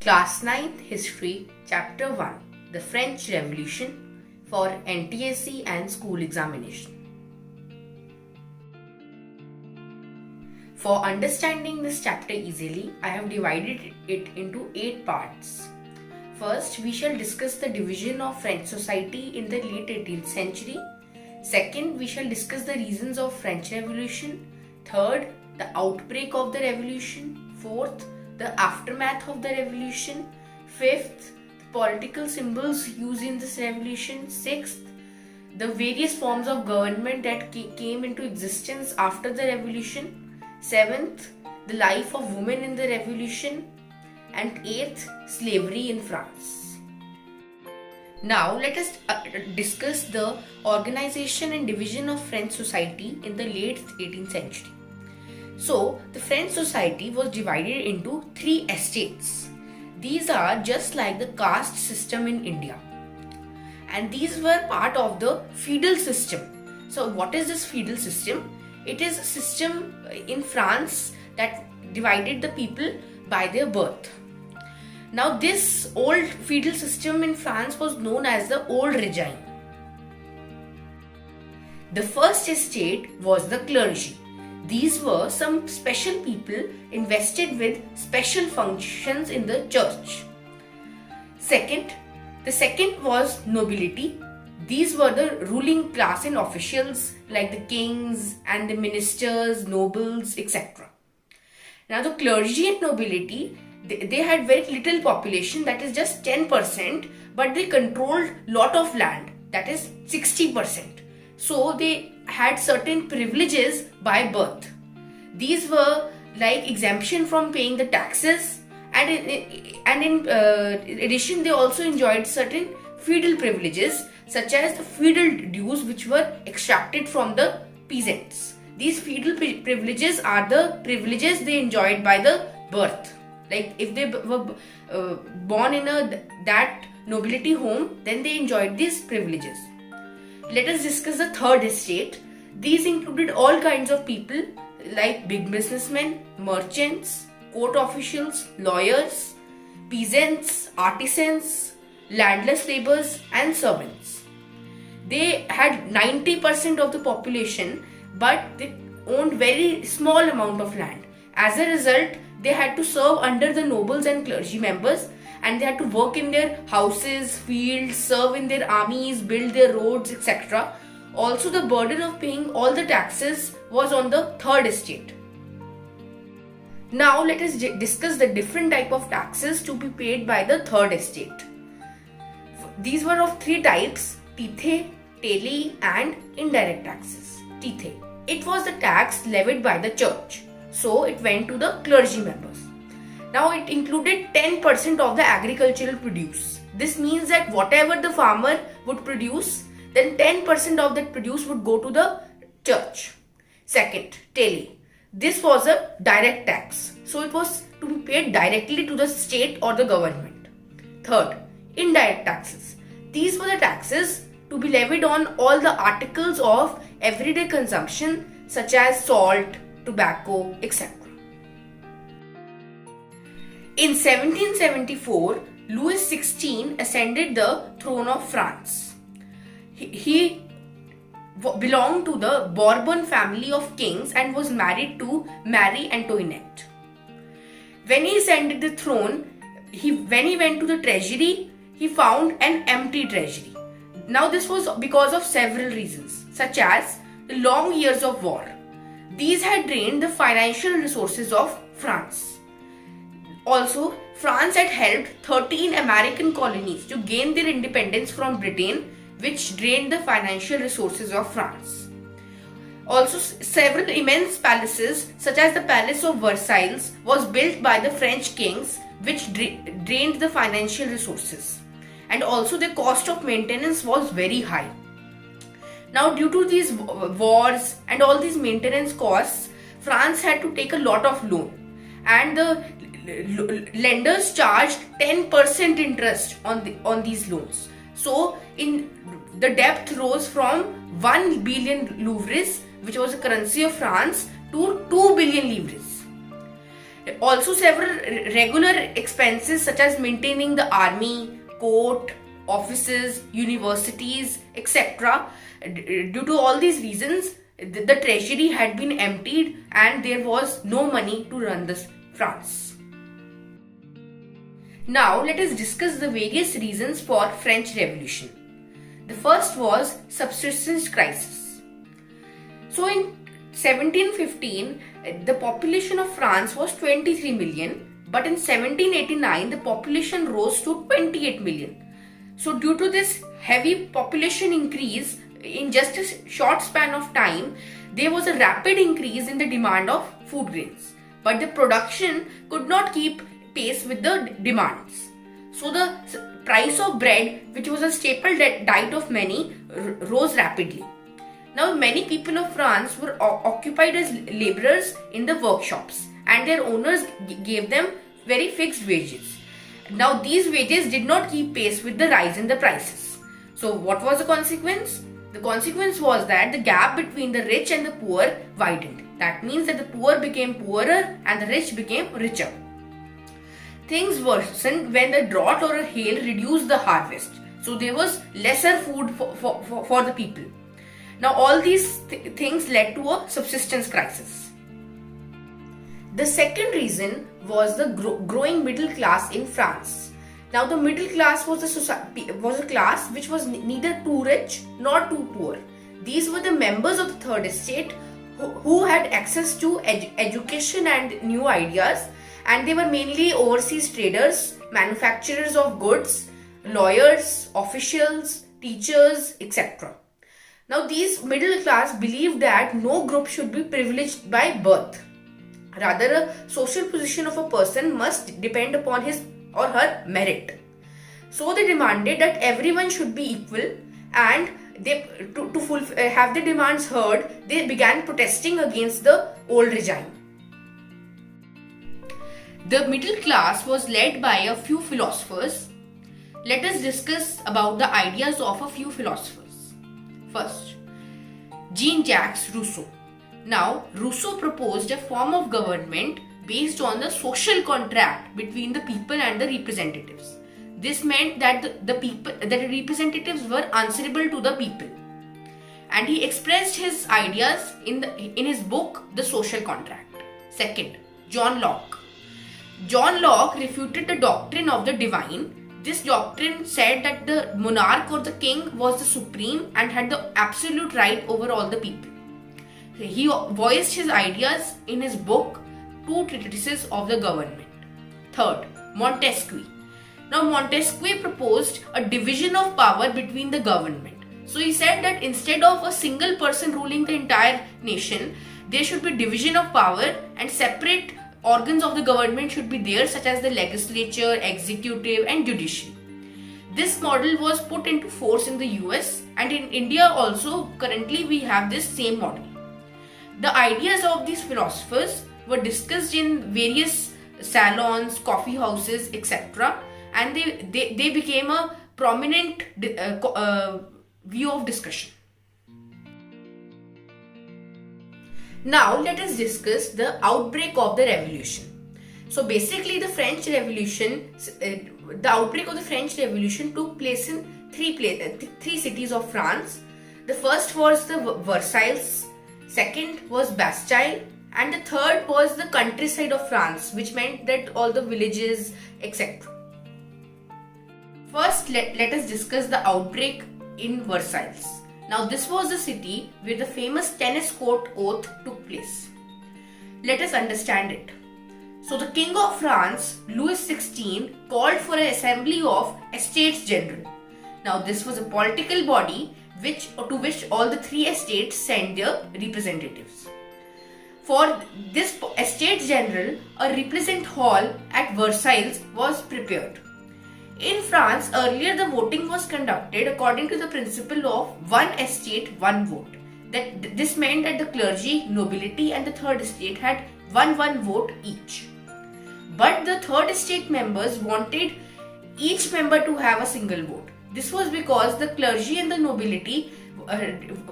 Class 9th History, Chapter 1, The French Revolution, for ntse and school examination. For understanding this chapter easily, I have divided it into 8 parts. First, we shall discuss the division of French society in the late 18th century. Second, we shall discuss the reasons of French Revolution. Third, the outbreak of the revolution. Fourth, the aftermath of the revolution. Fifth, the political symbols used in this revolution. Sixth, the various forms of government that came into existence after the revolution. Seventh, the life of women in the revolution. And eighth, slavery in France. Now let us discuss the organization and division of French society in the late 18th century. So, the French society was divided into 3 estates. These are just like the caste system in India. And these were part of the feudal system. So, what is this feudal system? It is a system in France that divided the people by their birth. Now, this old feudal system in France was known as the old regime. The first estate was the clergy. These were some special people invested with special functions in the church. The second was nobility. These were the ruling class and officials like the kings and the ministers, nobles, etc. Now the clergy and nobility, they had very little population, that is just 10%, but they controlled lot of land, that is 60%. So they had certain privileges by birth. These were like exemption from paying the taxes, and in addition they also enjoyed certain feudal privileges such as the feudal dues which were extracted from the peasants. These feudal privileges are the privileges they enjoyed by the birth. Like if they were born in that nobility home, then they enjoyed these privileges. Let us discuss the third estate. These included all kinds of people like big businessmen, merchants, court officials, lawyers, peasants, artisans, landless laborers and servants. They had 90% of the population, but they owned very small amount of land. As a result, they had to serve under the nobles and clergy members, and they had to work in their houses, fields, serve in their armies, build their roads, etc. Also, the burden of paying all the taxes was on the third estate. Now, let us discuss the different type of taxes to be paid by the third estate. These were of 3 types: ntse, taille, and indirect taxes. Ntse. It was the tax levied by the church, so it went to the clergy members. Now, it included 10% of the agricultural produce. This means that whatever the farmer would produce, then 10% of that produce would go to the church. Second, taille. This was a direct tax, so it was to be paid directly to the state or the government. Third, indirect taxes. These were the taxes to be levied on all the articles of everyday consumption such as salt, tobacco, etc. In 1774, Louis XVI ascended the throne of France. He belonged to the Bourbon family of kings and was married to Marie Antoinette. When he ascended the throne, when he went to the Treasury, he found an empty treasury. Now this was because of several reasons, such as the long years of war. These had drained the financial resources of France. Also, France had helped 13 American colonies to gain their independence from Britain, which drained the financial resources of France. Also, several immense palaces, such as the Palace of Versailles, was built by the French kings, which drained the financial resources. And also, the cost of maintenance was very high. Now, due to these wars and all these maintenance costs, France had to take a lot of loan, and the lenders charged 10% interest on these loans. So, the debt rose from 1 billion livres, which was the currency of France, to 2 billion livres. Also, several regular expenses such as maintaining the army, court, offices, universities, etc. Due to all these reasons, the treasury had been emptied and there was no money to run this France. Now let us discuss the various reasons for French Revolution. The first was subsistence crisis. So in 1715, the population of France was 23 million, but in 1789 the population rose to 28 million. So due to this heavy population increase, in just a short span of time, there was a rapid increase in the demand of food grains, but the production could not keep pace with the demands. So the price of bread, which was a staple diet of many, rose rapidly. Now many people of France were occupied as laborers in the workshops, and their owners gave them very fixed wages. Now these wages did not keep pace with the rise in the prices. So what was the consequence? The consequence was that the gap between the rich and the poor widened. That means that the poor became poorer and the rich became richer. Things worsened when the drought or a hail reduced the harvest. So there was lesser food for the people. Now all these things led to a subsistence crisis. The second reason was the growing middle class in France. Now the middle class was a class which was neither too rich nor too poor. These were the members of the third estate who had access to education and new ideas, and they were mainly overseas traders, manufacturers of goods, lawyers, officials, teachers, etc. Now these middle class believed that no group should be privileged by birth. Rather, a social position of a person must depend upon his or her merit. So they demanded that everyone should be equal, and to have the demands heard, they began protesting against the old regime. The middle class was led by a few philosophers. Let us discuss about the ideas of a few philosophers. First, Jean-Jacques Rousseau. Now, Rousseau proposed a form of government based on the social contract between the people and the representatives. This meant that the representatives were answerable to the people. And he expressed his ideas in his book, The Social Contract. Second, John Locke. John Locke refuted the doctrine of the divine. This doctrine said that the monarch or the king was the supreme and had the absolute right over all the people. He voiced his ideas in his book, Two Treatises of the Government. Third, Montesquieu. Now Montesquieu proposed a division of power between the government. So he said that instead of a single person ruling the entire nation, there should be division of power and separate organs of the government should be there, such as the legislature, executive and judiciary. This model was put into force in the US, and in India also currently we have this same model. The ideas of these philosophers were discussed in various salons, coffee houses, etc. and they became a prominent view of discussion. Now let us discuss the outbreak of the revolution. So basically the French Revolution, the outbreak of the French Revolution took place in three cities of France. The first was the Versailles, second was Bastile, and the third was the countryside of France, which meant that all the villages, etc. First, let us discuss the outbreak in Versailles. Now this was the city where the famous tennis court oath took place. Let us understand it. So the King of France, Louis XVI, called for an assembly of Estates General. Now this was a political body to which all the three estates sent their representatives. For this Estates General, a represent hall at Versailles was prepared. In France, earlier the voting was conducted according to the principle of one estate, one vote. This meant that the clergy, nobility and the third estate had one vote each. But the third estate members wanted each member to have a single vote. This was because the clergy and the nobility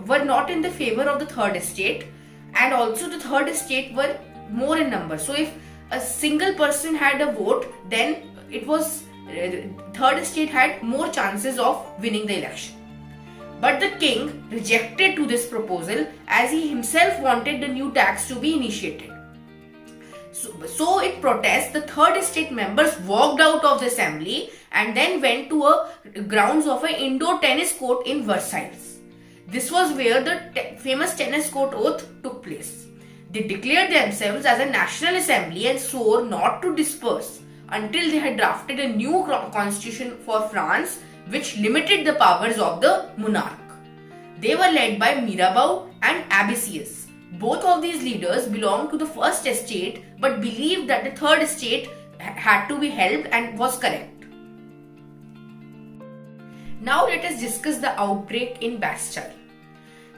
were not in the favor of the third estate, and also the third estate were more in number. So if a single person had a vote, then it was third estate had more chances of winning the election. But the king rejected to this proposal as he himself wanted the new tax to be initiated. So in protest, the third estate members walked out of the assembly and then went to a grounds of an indoor tennis court in Versailles. This was where the famous tennis court oath took place. They declared themselves as a national assembly and swore not to disperse until they had drafted a new constitution for France which limited the powers of the monarch. They were led by Mirabeau and Abbassius. Both of these leaders belonged to the first estate but believed that the third estate had to be helped and was correct. Now let us discuss the outbreak in Bastile.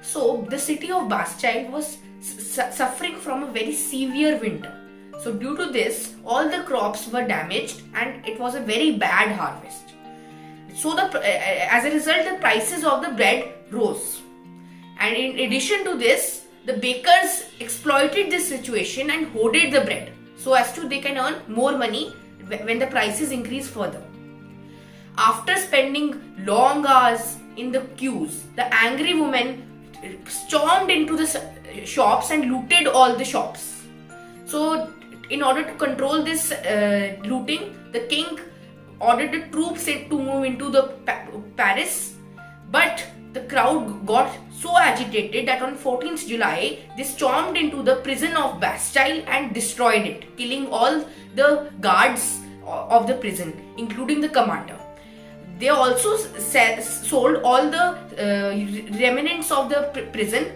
So the city of Bastile was suffering from a very severe winter. So due to this, all the crops were damaged and it was a very bad harvest. So as a result, the prices of the bread rose. And in addition to this, the bakers exploited this situation and hoarded the bread so as to they can earn more money when the prices increase further. After spending long hours in the queues, the angry woman stormed into the shops and looted all the shops. So in order to control this looting, the king ordered the troops to move into the Paris, but the crowd got so agitated that on 14th July, they stormed into the prison of Bastile and destroyed it, killing all the guards of the prison, including the commander. They also sold all the remnants of the prison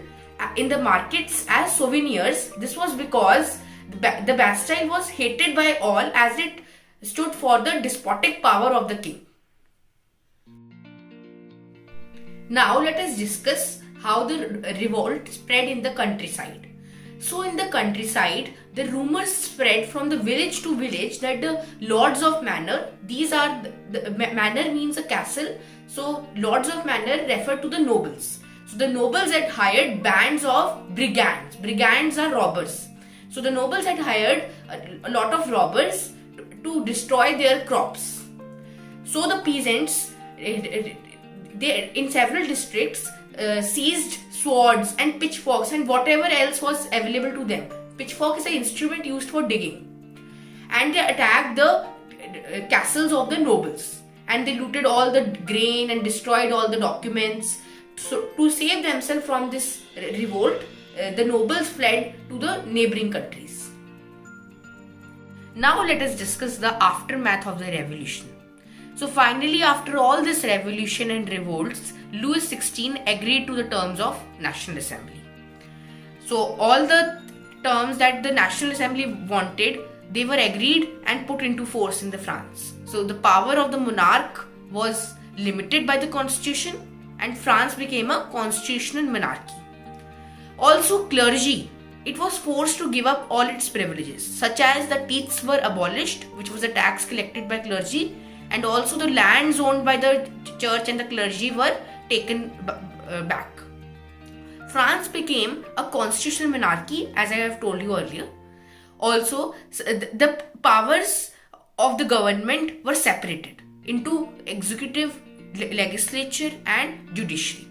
in the markets as souvenirs. This was because the Bastille was hated by all as it stood for the despotic power of the king. Now let us discuss how the revolt spread in the countryside. So in the countryside, the rumors spread from the village to village that the lords of manor, the manor means a castle, so lords of manor refer to the nobles. So the nobles had hired bands of brigands. Brigands are robbers. So the nobles had hired a lot of robbers to destroy their crops. So the peasants, they in several districts seized swords and pitchforks and whatever else was available to them. Pitchfork is an instrument used for digging. And they attacked the castles of the nobles. And they looted all the grain and destroyed all the documents. So to save themselves from this revolt, the nobles fled to the neighboring countries. Now let us discuss the aftermath of the revolution. So finally, after all this revolution and revolts, Louis XVI agreed to the terms of National Assembly. So all the terms that the National Assembly wanted, they were agreed and put into force in the France. So the power of the monarch was limited by the constitution and France became a constitutional monarchy. Also clergy, it was forced to give up all its privileges, such as the tithes were abolished, which was a tax collected by clergy, and also the lands owned by the church and the clergy were taken back. France became a constitutional monarchy, as I have told you earlier. Also, the powers of the government were separated into executive, legislature and judiciary.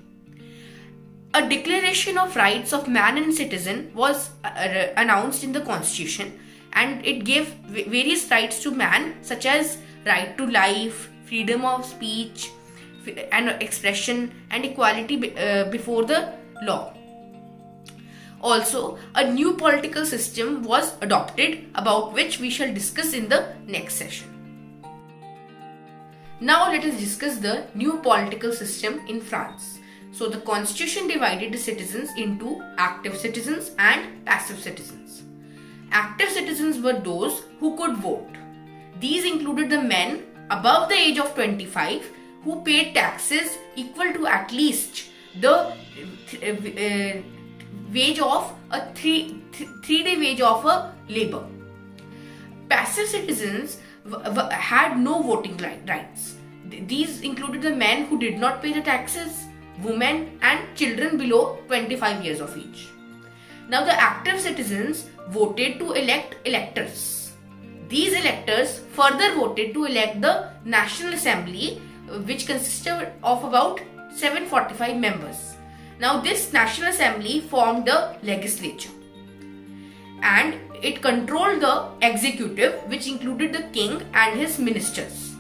A declaration of rights of man and citizen was announced in the constitution, and it gave various rights to man, such as right to life, freedom of speech and expression, and equality before the law. Also, a new political system was adopted, about which we shall discuss in the next session. Now let us discuss the new political system in France. So the constitution divided the citizens into active citizens and passive citizens. Active citizens were those who could vote. These included the men above the age of 25 who paid taxes equal to at least the wage of a three-day wage of a labor. Passive citizens had no voting rights. These included the men who did not pay the taxes, women and children below 25 years of age. Now the active citizens voted to elect electors. These electors further voted to elect the National Assembly, which consisted of about 745 members. Now this National Assembly formed the legislature and it controlled the executive, which included the king and his ministers.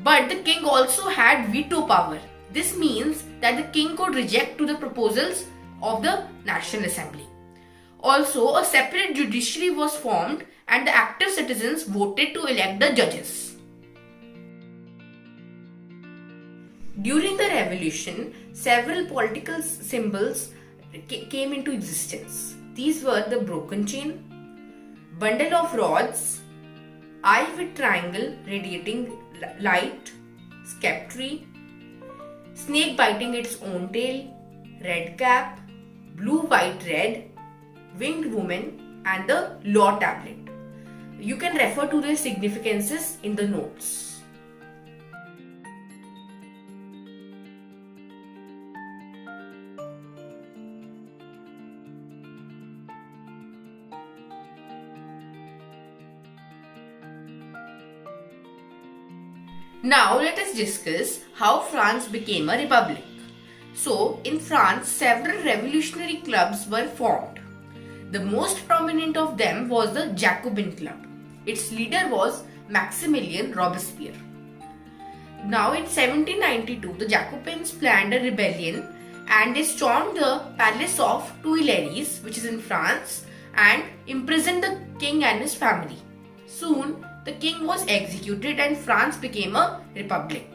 But the king also had veto power. This means that the king could reject to the proposals of the National Assembly. Also, a separate judiciary was formed and the active citizens voted to elect the judges. During the revolution, several political symbols came into existence. These were the broken chain, bundle of rods, eye with triangle radiating light, sceptre, snake biting its own tail, red cap, blue, white, red, winged woman, and the law tablet. You can refer to their significances in the notes. Now let us discuss how France became a republic. So, in France, several revolutionary clubs were formed. The most prominent of them was the Jacobin Club. Its leader was Maximilien Robespierre. Now in 1792, the Jacobins planned a rebellion and they stormed the Palace of Tuileries, which is in France, and imprisoned the king and his family. Soon, the king was executed and France became a republic.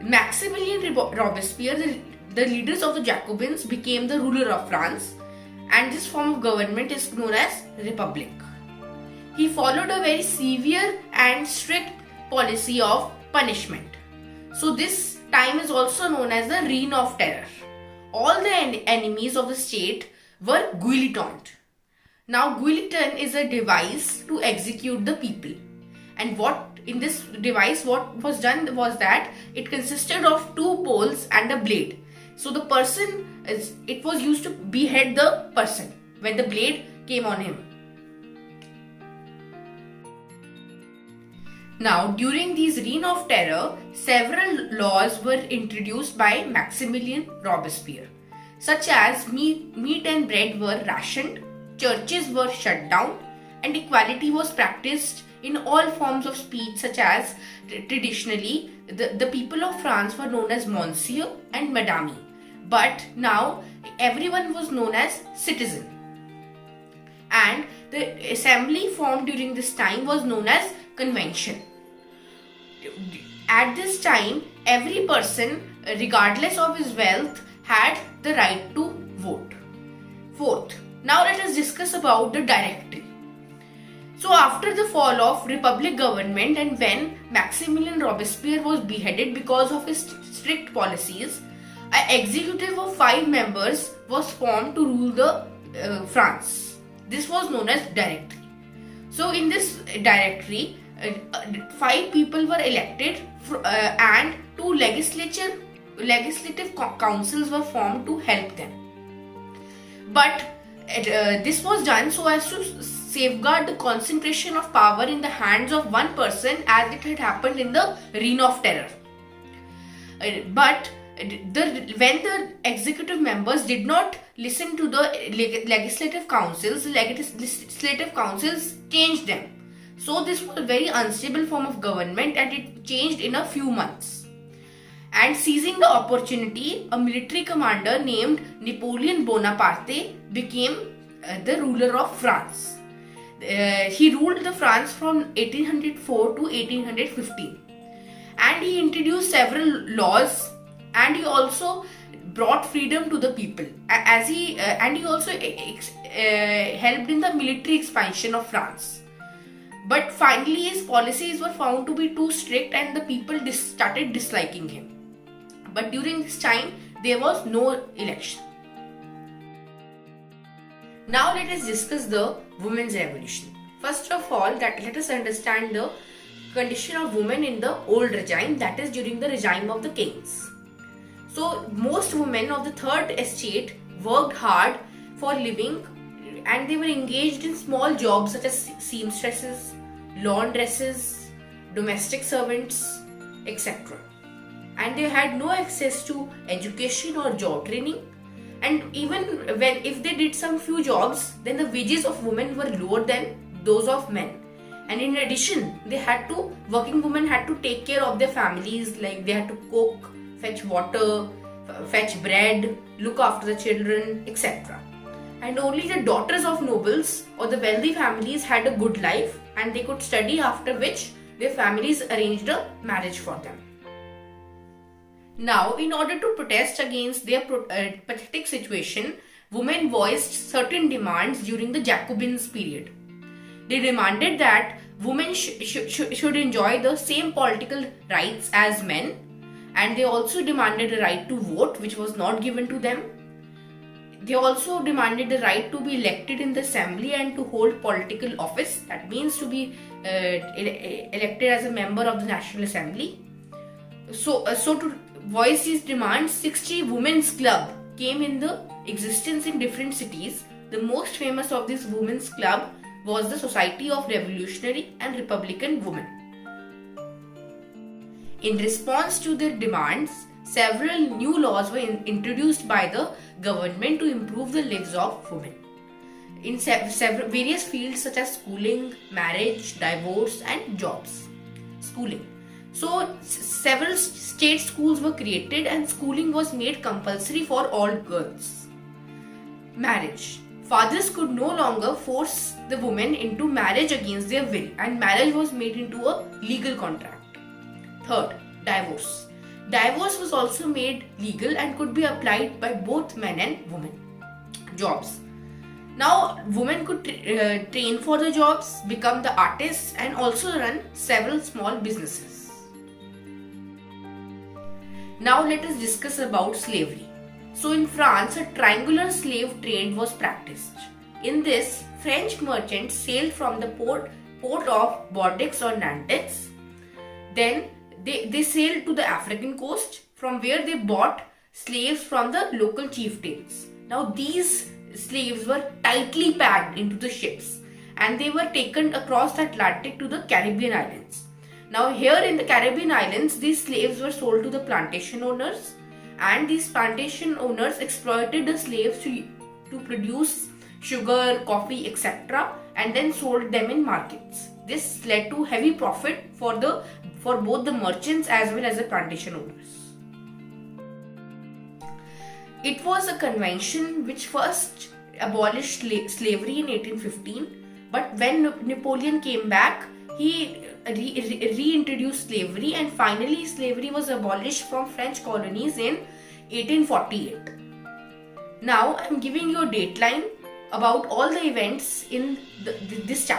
Maximilien Robespierre, the leaders of the Jacobins, became the ruler of France, and this form of government is known as republic. He followed a very severe and strict policy of punishment. So this time is also known as the Reign of Terror. All the enemies of the state were guillotined. Now guillotine is a device to execute the people. And what in this device what was done was that it consisted of two poles and a blade. So the person it was used to behead the person when the blade came on him. Now during this Reign of Terror, several laws were introduced by Maximilien Robespierre, such as meat and bread were rationed, churches were shut down, and equality was practiced in all forms of speech, such as traditionally the people of France were known as Monsieur and Madame, but now everyone was known as citizen. And the assembly formed during this time was known as convention. At this time, every person, regardless of his wealth, had the right to vote. Fourth, now let us discuss about the directory. So after the fall of republic government and when Maximilien Robespierre was beheaded because of his strict policies, an executive of 5 members was formed to rule the France. This was known as directory. So in this directory, 5 people were elected and 2 legislative councils were formed to help them. But this was done so as to safeguard the concentration of power in the hands of one person, as it had happened in the Reign of Terror. But when the executive members did not listen to the legislative councils changed them. So this was a very unstable form of government and it changed in a few months. And seizing the opportunity, a military commander named Napoleon Bonaparte became the ruler of France. He ruled the France from 1804 to 1815. And he introduced several laws and he also brought freedom to the people. And he also helped in the military expansion of France. But finally his policies were found to be too strict and the people started disliking him. But during this time, there was no election. Now let us discuss the women's revolution. First of all, let us understand the condition of women in the old regime, that is during the regime of the kings. So most women of the third estate worked hard for living and they were engaged in small jobs such as seamstresses, laundresses, domestic servants, etc. And they had no access to education or job training. And even if they did some few jobs, then the wages of women were lower than those of men. And in addition, working women had to take care of their families, like they had to cook, fetch water, fetch bread, look after the children, etc. And only the daughters of nobles or the wealthy families had a good life, and they could study, after which their families arranged a marriage for them. Now, in order to protest against their pathetic situation, women voiced certain demands during the Jacobins period. They demanded that women should enjoy the same political rights as men, and they also demanded a right to vote, which was not given to them. They also demanded the right to be elected in the assembly and to hold political office. That means to be elected as a member of the National Assembly. So to voice these demands, 60 women's club came in the existence in different cities. The most famous of this women's club was the Society of Revolutionary and Republican Women. In response to their demands, several new laws were introduced by the government to improve the lives of women in various fields such as schooling, marriage, divorce, and jobs. Schooling. So, several state schools were created and schooling was made compulsory for all girls. Marriage. Fathers could no longer force the women into marriage against their will, and marriage was made into a legal contract. Third, divorce. Divorce was also made legal and could be applied by both men and women. Jobs. Now, women could train for the jobs, become the artists, and also run several small businesses. Now, let us discuss about slavery. So, in France, a triangular slave trade was practiced. In this, French merchants sailed from the port of Bordeaux or Nantes. Then, they sailed to the African coast, from where they bought slaves from the local chieftains. Now, these slaves were tightly packed into the ships, and they were taken across the Atlantic to the Caribbean islands. Now, here in the Caribbean islands, these slaves were sold to the plantation owners, and these plantation owners exploited the slaves to produce sugar, coffee, etc., and then sold them in markets. This led to heavy profit for both the merchants as well as the plantation owners. It was a convention which first abolished slavery in 1815, but when Napoleon came back, he reintroduced slavery, and finally slavery was abolished from French colonies in 1848. Now I am giving you a dateline about all the events in this chapter.